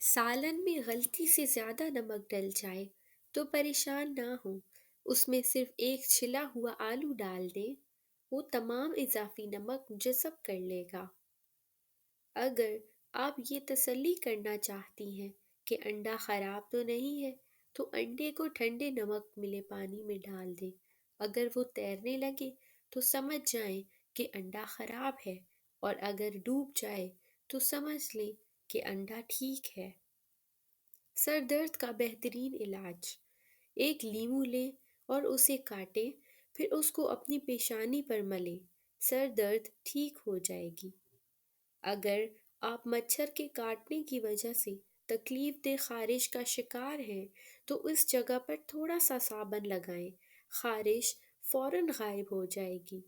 سالن میں غلطی سے زیادہ نمک ڈل جائے تو پریشان نہ ہو، اس میں صرف ایک چھلا ہوا آلو ڈال دیں، وہ تمام اضافی نمک جذب کر لے گا۔ اگر آپ یہ تسلی کرنا چاہتی ہیں کہ انڈا خراب تو نہیں ہے، تو انڈے کو ٹھنڈے نمک ملے پانی میں ڈال دیں۔ اگر وہ تیرنے لگے تو سمجھ جائیں کہ انڈا خراب ہے، اور اگر ڈوب جائے تو سمجھ لیں کہ انڈا ٹھیک ہے۔ سر درد کا بہترین علاج: ایک لیمو لیں اور اسے کاٹیں، پھر اس کو اپنی پیشانی پر ملیں، سر درد ٹھیک ہو جائے گی۔ اگر آپ مچھر کے کاٹنے کی وجہ سے تکلیف دہ خارش کا شکار ہیں تو اس جگہ پر تھوڑا سا صابن لگائیں، خارش فوراً غائب ہو جائے گی۔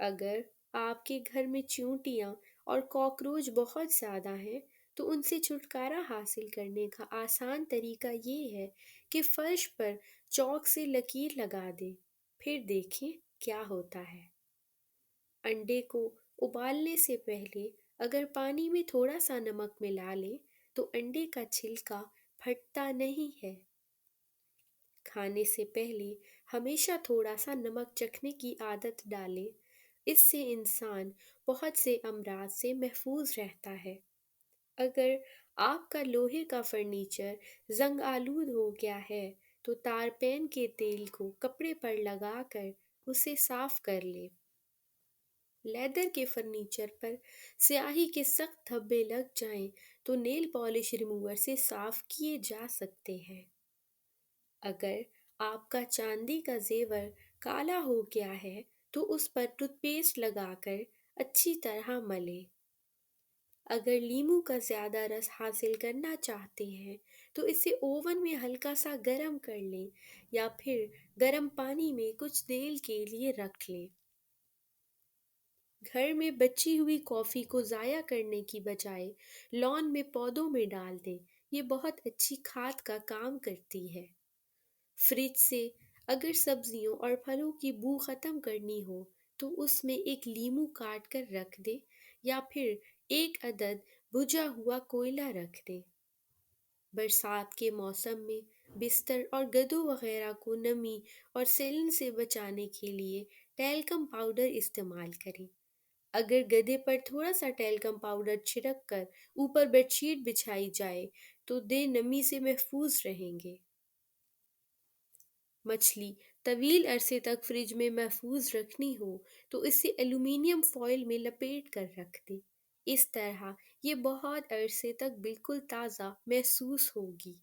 اگر آپ کے گھر میں چیونٹیاں اور کاکروچ بہت زیادہ ہیں تو ان سے چھٹکارا حاصل کرنے کا آسان طریقہ یہ ہے کہ فرش پر چاک سے لکیر لگا دیں، پھر دیکھیں کیا ہوتا ہے۔ انڈے کو ابالنے سے پہلے اگر پانی میں تھوڑا سا نمک ملا لیں تو انڈے کا چھلکا پھٹتا نہیں ہے۔ کھانے سے پہلے ہمیشہ تھوڑا سا نمک چکھنے کی عادت ڈالیں، اس سے انسان بہت سے امراض سے محفوظ رہتا ہے۔ اگر آپ کا لوہے کا فرنیچر زنگ آلود ہو گیا ہے تو تارپین کے تیل کو کپڑے پر لگا کر اسے صاف کر لیں۔ لیدر کے فرنیچر پر سیاہی کے سخت دھبے لگ جائیں تو نیل پالش ریموور سے صاف کیے جا سکتے ہیں۔ اگر آپ کا چاندی کا زیور کالا ہو گیا ہے تو اس پر ٹوتھ پیسٹ لگا کر اچھی طرح ملیں۔ اگر لیموں کا زیادہ رس حاصل کرنا چاہتے ہیں تو اسے اوون میں ہلکا سا گرم کر لیں یا پھر گرم پانی میں کچھ دیر کے لیے رکھ لیں۔ گھر میں بچی ہوئی کافی کو ضائع کرنے کی بجائے لان میں پودوں میں ڈال دیں، یہ بہت اچھی کھاد کا کام کرتی ہے۔ فریج سے اگر سبزیوں اور پھلوں کی بو ختم کرنی ہو تو اس میں ایک لیموں کاٹ کر رکھ دیں یا پھر ایک عدد بھجا ہوا کوئلہ رکھ دیں۔ برسات کے موسم میں بستر اور گدوں وغیرہ کو نمی اور سیلن سے بچانے کے لیے ٹیلکم پاؤڈر استعمال کریں۔ اگر گدے پر تھوڑا سا ٹیلکم پاؤڈر چھڑک کر اوپر بیڈ شیٹ بچھائی جائے تو دے نمی سے محفوظ رہیں گے۔ مچھلی طویل عرصے تک فریج میں محفوظ رکھنی ہو تو اسے ایلومینیم فوائل میں لپیٹ کر رکھ دیں، اس طرح یہ بہت عرصے تک بالکل تازہ محسوس ہوگی۔